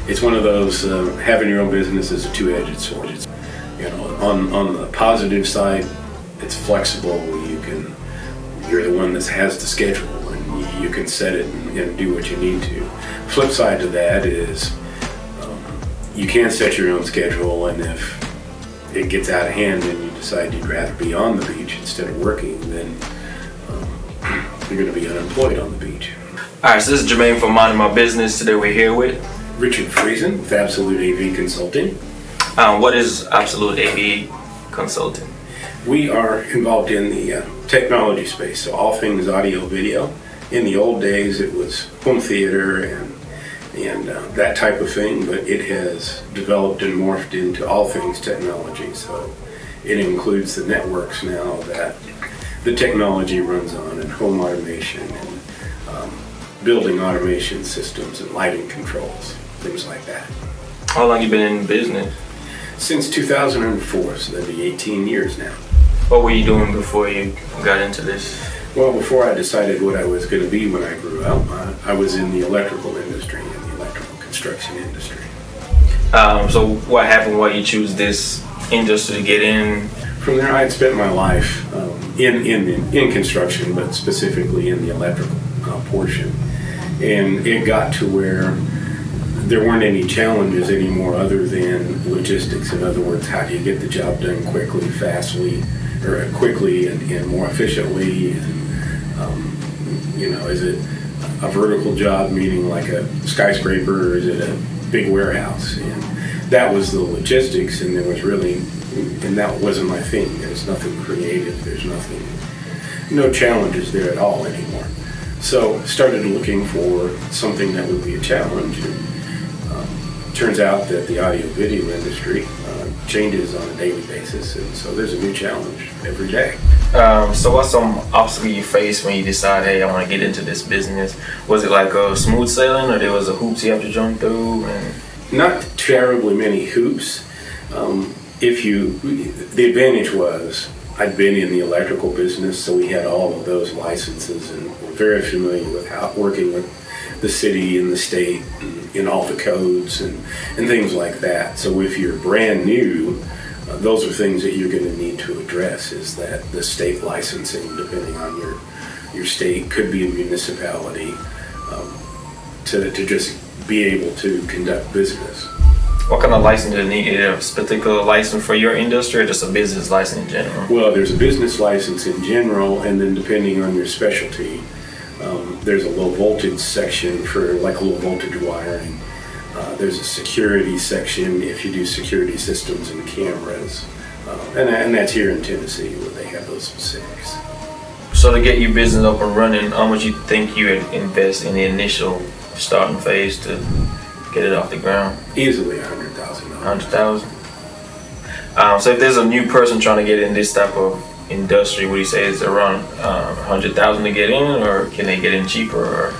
it's one of those, having your own business is a two-edged sword. It's, on the positive side, it's flexible. You're the one that has the schedule, and you can set it and do what you need to. Flip side to that is you can set your own schedule, and if it gets out of hand and you decide you'd rather be on the beach instead of working, then you're going to be unemployed on the beach. All right, so this is Jermaine from Minding My Business. Today we're here with Richard Friesen with Absolute AV Consulting. What is Absolute AV Consulting? We are involved in the technology space, so all things audio, video. In the old days, it was home theater and that type of thing, but it has developed and morphed into all things technology. So it includes the networks now that the technology runs on, and home automation and building automation systems and lighting controls, things like that. How long you been in business? Since 2004, so that'd be 18 years now. What were you doing before you got into this? Well, before I decided what I was going to be when I grew up, I was in the electrical industry, in the electrical construction industry. So what happened? Why you choose this industry to get in? From there, I had spent my life in construction, but specifically in the electrical portion. And it got to where there weren't any challenges anymore other than logistics. In other words, how do you get the job done quickly and more efficiently? And, is it a vertical job, meaning like a skyscraper, or is it a big warehouse? And that was the logistics, and that wasn't my thing. There's nothing creative. There's no challenges there at all anymore. So started looking for something that would be a challenge. And, turns out that the audio-video industry changes on a daily basis, and so there's a new challenge every day. So what's some obstacle you faced when you decide, hey, I want to get into this business? Was it like a smooth sailing, or there was a hoops you have to jump through? Not terribly many hoops. The advantage was I'd been in the electrical business, so we had all of those licenses and were very familiar with working with the city and the state and all the codes and things like that. So if you're brand new, those are things that you're going to need to address, is that the state licensing, depending on your state, could be a municipality, to just be able to conduct business. What kind of license do you need? Is there a particular license for your industry, or just a business license in general? Well, there's a business license in general, and then depending on your specialty, there's a low voltage section for like low voltage wiring. There's a security section if you do security systems and cameras. And that's here in Tennessee where they have those specifics. So to get your business up and running, how much you think you would invest in the initial starting phase to get it off the ground? Easily $100,000. $100,000. So if there's a new person trying to get in this type of industry, would you say it's around $100,000 to get in, or can they get in cheaper? Or?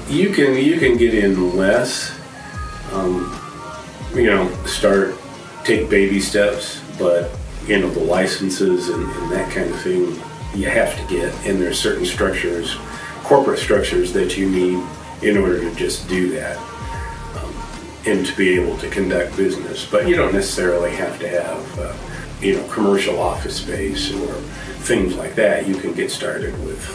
You can get in less. Take baby steps, but the licenses and that kind of thing you have to get, and there's certain structures, corporate structures, that you need in order to just do that, and to be able to conduct business. But you don't necessarily have to have commercial office space or things like that. You can get started with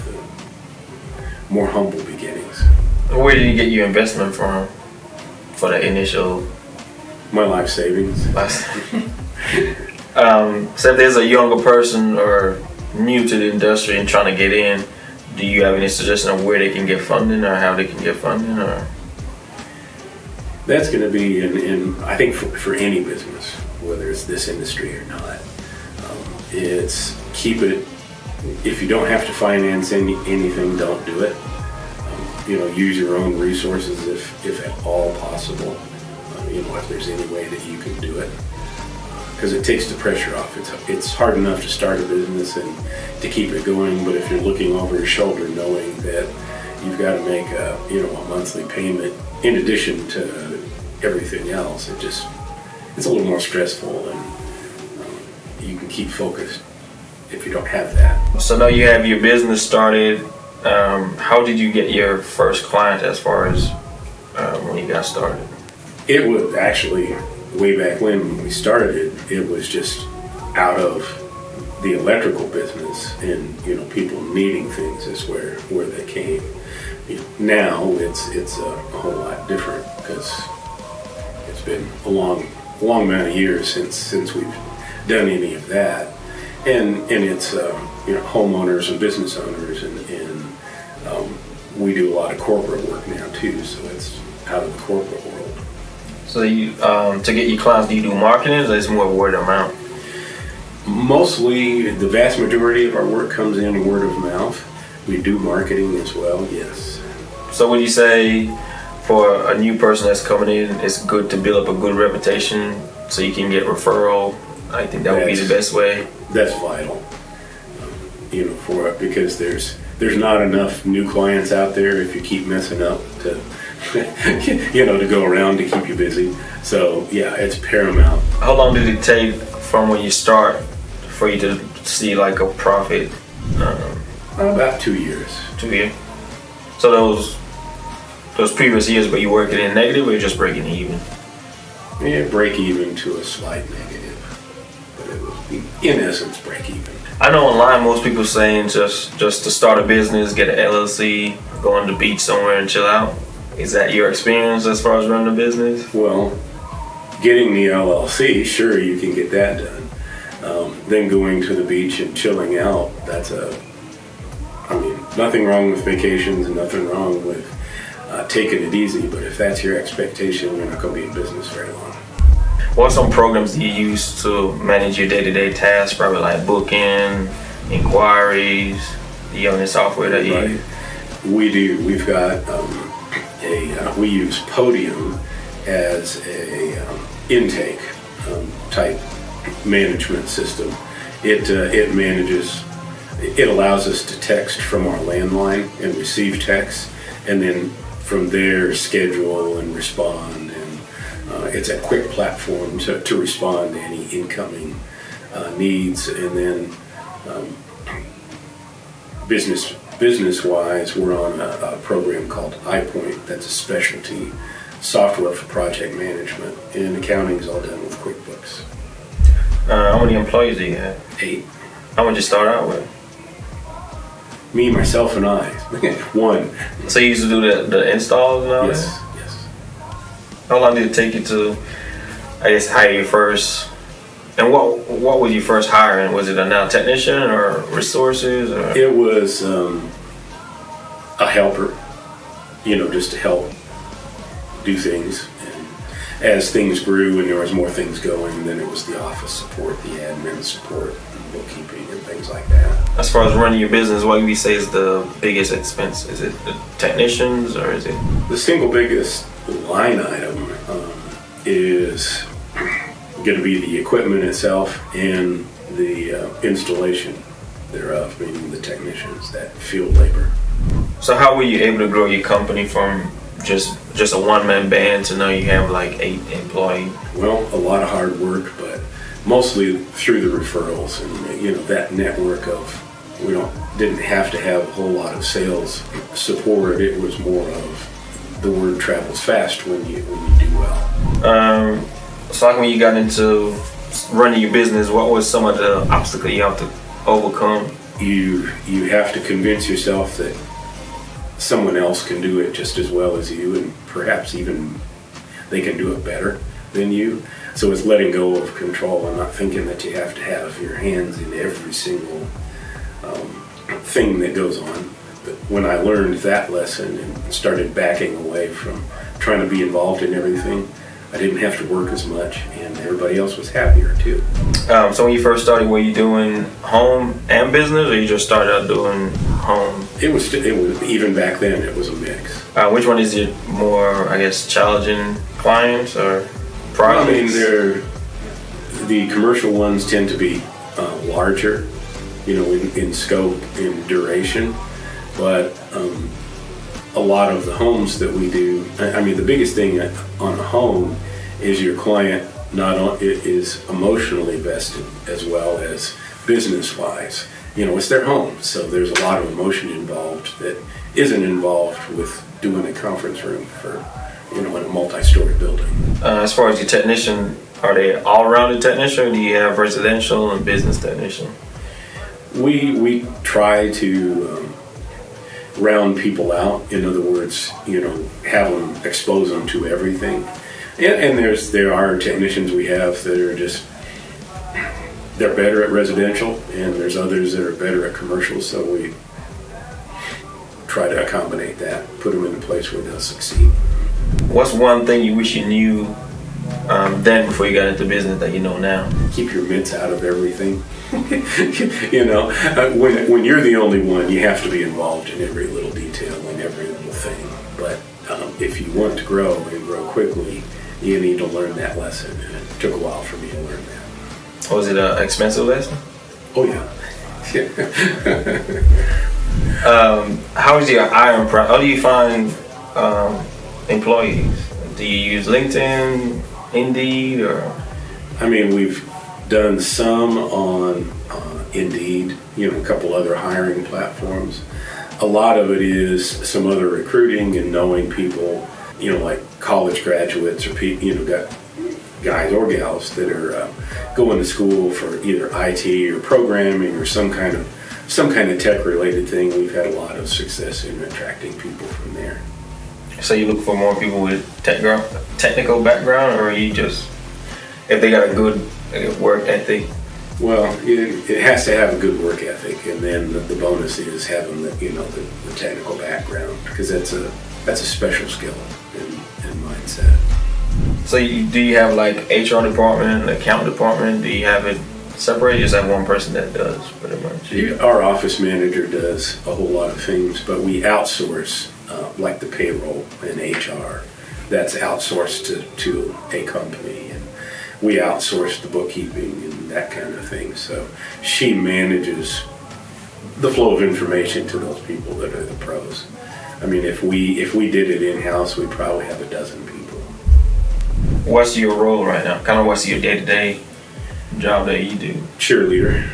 more humble beginnings. Where did you get your investment from for the initial? My life savings. So if there's a younger person or new to the industry and trying to get in, do you have any suggestion of where they can get funding or how they can get funding? Or that's going to be I think for any business, whether it's this industry or not. It's keep it. If you don't have to finance anything, don't do it. Use your own resources if at all possible. If there's any way that you can do it, because it takes the pressure off. It's hard enough to start a business and to keep it going, but if you're looking over your shoulder, knowing that you've got to make a monthly payment in addition to everything else, it's a little more stressful, and you can keep focused if you don't have that. So now you have your business started. How did you get your first client as far as when you got started? It was actually way back when we started. It was just out of the electrical business, and people needing things is where they came. Now it's a whole lot different because it's been a long amount of years since we've done any of that, and it's homeowners and business owners, and we do a lot of corporate work now too, so it's out of the corporate world. So you to get your clients, do you do marketing, or is it more word of mouth? Mostly, the vast majority of our work comes in word of mouth. We do marketing as well, yes. So would you say for a new person that's coming in, it's good to build up a good reputation so you can get referral? I think that would be the best way. That's vital, for it, because there's not enough new clients out there if you keep messing up to, to go around to keep you busy. So yeah, it's paramount. How long did it take from when you start for you to see like a profit? About 2 years. 2 years. So those previous years, were you working in negative or you just breaking even? Yeah, break even to a slight negative, but it was in essence break even. I know online most people saying just to start a business, get an LLC, go on the beach somewhere and chill out. Is that your experience as far as running a business? Well, getting the LLC, sure, you can get that done. Then going to the beach and chilling out, nothing wrong with vacations and nothing wrong with taking it easy, but if that's your expectation, you're not going to be in business very long. What some programs do you use to manage your day-to-day tasks? Probably like booking, inquiries. Do you have any software that you use? We do. We've got we use Podium as a intake type management system. It manages. It allows us to text from our landline and receive text, and then from there schedule and respond. And it's a quick platform to respond to any incoming needs. And then business-wise, we're on a program called iPoint. That's a specialty software for project management, and accounting is all done with QuickBooks. How many employees do you have? 8. How much you start out with? Me, myself, and I. 1. So you used to do the installs and all that? Yes. How long did it take you to, hire your first? And what was you first hiring? Was it a now technician or resources? Or? It was a helper, just to help do things. And as things grew and there was more things going, then it was the office support, the admin support, bookkeeping, and things like that. As far as running your business, what would you say is the biggest expense? Is it the technicians or is it? The single biggest line item is going to be the equipment itself and the installation thereof, meaning the technicians, that field labor. So how were you able to grow your company from just a one-man band to now you have like 8 employees? Well, a lot of hard work, but mostly through the referrals and that network of didn't have to have a whole lot of sales support. It was more of the word travels fast when you do well. So like when you got into running your business, what was some of the obstacles you have to overcome? You have to convince yourself that someone else can do it just as well as you, and perhaps even they can do it better than you. So it's letting go of control and not thinking that you have to have your hands in every single thing that goes on. But when I learned that lesson and started backing away from trying to be involved in everything, I didn't have to work as much, and everybody else was happier too. So when you first started, were you doing home and business, or you just started out doing home? It was even back then. It was a mix. Which one is it more, challenging clients or projects? The commercial ones tend to be larger, in scope, in duration, but a lot of the homes that we do, the biggest thing on a home is your client is emotionally vested as well as business-wise. It's their home, so there's a lot of emotion involved that isn't involved with doing a conference room for, in a multi-story building. as far as your technician, are they all-rounded technician, or do you have residential and business technician? We try to round people out. In other words, have them expose them to everything. And there are technicians we have that are they're better at residential, and there's others that are better at commercial. So we try to accommodate that, put them in a place where they'll succeed. What's one thing you wish you knew then before you got into business that you know now? Keep your mitts out of everything. When you're the only one, you have to be involved in every little detail and every little thing. But if you want to grow and grow quickly, you need to learn that lesson. And it took a while for me to learn that. Was it an expensive lesson? Oh yeah. How is your hiring process? How do you find employees? Do you use LinkedIn, Indeed, or? I mean, we've done some on Indeed, a couple other hiring platforms. A lot of it is some other recruiting and knowing people, like college graduates or people, got guys or gals that are going to school for either IT or programming or some kind of tech related thing. We've had a lot of success in attracting people from there. So you look for more people with technical background, or you just, if they got a good work ethic? Well, it has to have a good work ethic, and then the bonus is having the technical background, because that's a special skill and mindset. So do you have like HR department, account department? Do you have it separated? You just have one person that does pretty much? Our office manager does a whole lot of things, but we outsource like the payroll and HR. That's outsourced to a company, and we outsource the bookkeeping and that kind of thing. So she manages the flow of information to those people that are the pros. I mean, if we did it in-house, we'd probably have a dozen people. What's your role right now? Kind of what's your day-to-day job that you do? Cheerleader.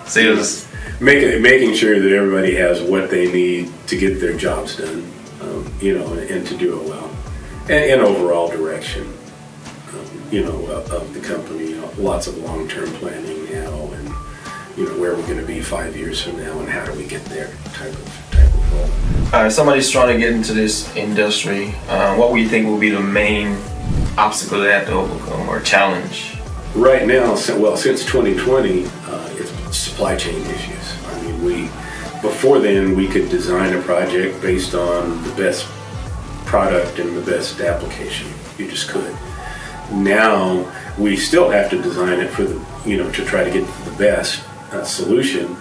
So you're just making sure that everybody has what they need to get their jobs done, and to do it well, and overall direction, of the company. Lots of long-term planning now, and where we're going to be 5 years from now, and how do we get there, type of role. Somebody's trying to get into this industry. What would you think will be the main obstacle they have to overcome or challenge? Right now, since 2020, it's supply chain issues. I mean, before then we could design a project based on the best product and the best application. You just could. Now we still have to design it for to try to get the best solution,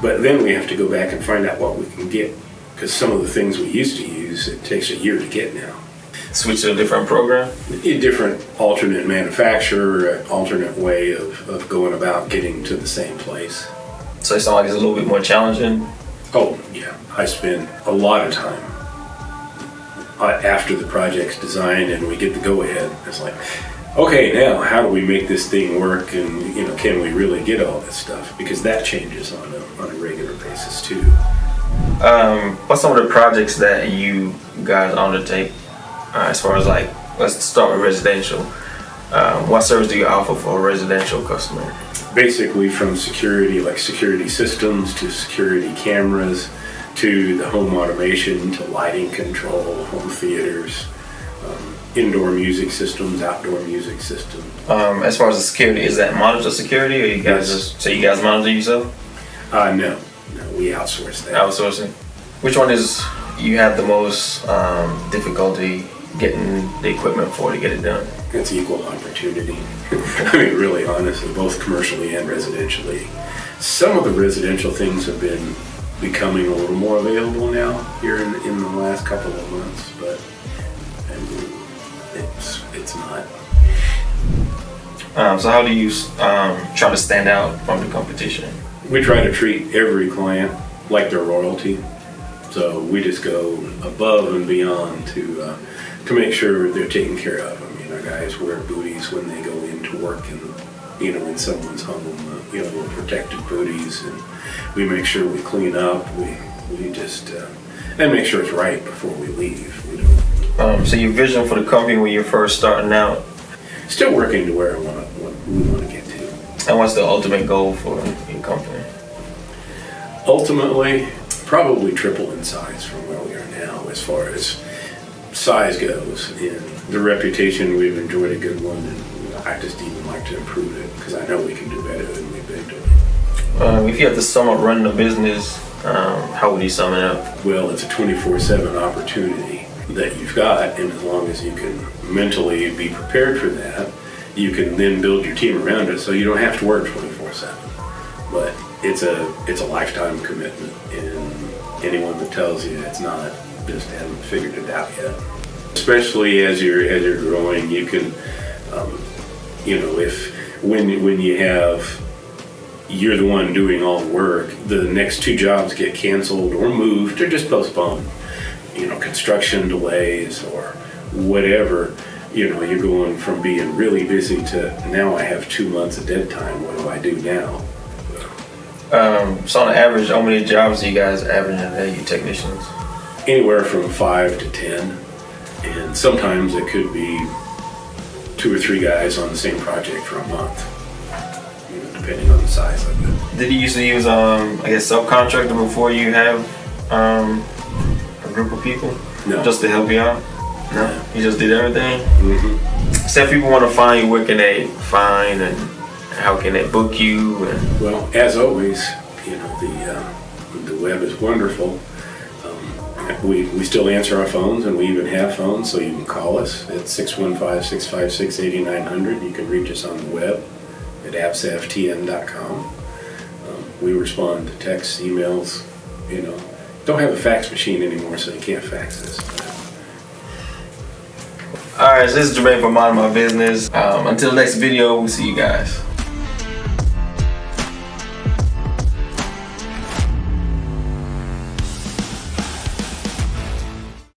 but then we have to go back and find out what we can get, because some of the things we used to use, it takes a year to get now. Switch to a different program? A different alternate manufacturer, an alternate way of going about getting to the same place. So it's not like it's a little bit more challenging? Oh, yeah. I spend a lot of time after the project's designed and we get the go-ahead. It's like, okay, now how do we make this thing work, and can we really get all this stuff? Because that changes on a regular basis too. What's some of the projects that you guys undertake? As far as let's start with residential. What service do you offer for a residential customer? Basically from security, like security systems, to security cameras, to the home automation, to lighting control, home theaters, indoor music systems, outdoor music systems. As far as the security, is that monitor security, or you guys you guys monitor yourself? No, we outsource that. Outsourcing. Which one is you have the most difficulty getting the equipment for to get it done? It's equal opportunity. I mean, really, honestly, both commercially and residentially. Some of the residential things have been becoming a little more available now here in the last couple of months, but I mean, it's not. So how do you try to stand out from the competition? We try to treat every client like their royalty. So we just go above and beyond to make sure they're taken care of. I mean, our guys wear booties when they go into work, and in someone's home, protected booties, and we make sure we clean up. We just and make sure it's right before we leave. So your vision for the company when you're first starting out, Still working to where we want to get to. and what's the ultimate goal for your company? Ultimately, probably triple in size from where we are now as far as size goes. And the reputation, we've enjoyed a good one, and I just even like to improve it because I know we can do better than we've been doing. If you had to sum up running a business, how would you sum it up? Well, it's a 24/7 opportunity that you've got, and as long as you can mentally be prepared for that, you can then build your team around it so you don't have to work 24/7. But it's a lifetime commitment, and anyone that tells you it's not just haven't figured it out yet. Especially as you're growing, you can, if when you're the one doing all the work, the next two jobs get canceled or moved or just postponed. Construction delays or whatever. You're going from being really busy to now I have 2 months of dead time. What do I do now? So on average, how many jobs do you guys average a day, you technicians? Anywhere from 5 to 10, and sometimes it could be 2 or 3 guys on the same project for a month, depending on the size of it. Did you used to use, subcontractor before you have a group of people? No. Just to help you out? No? You just did everything? Mm-hmm. Say if people want to find you, where can they find and how can they book you? And Well, as always, the web is wonderful. We still answer our phones, and we even have phones, so you can call us at 615-656-8900. You can reach us on the web at absaftn.com. We respond to texts, emails. Don't have a fax machine anymore, so you can't fax us. Alright, so this is Jermaine from Mind My Business. Until the next video, we'll see you guys.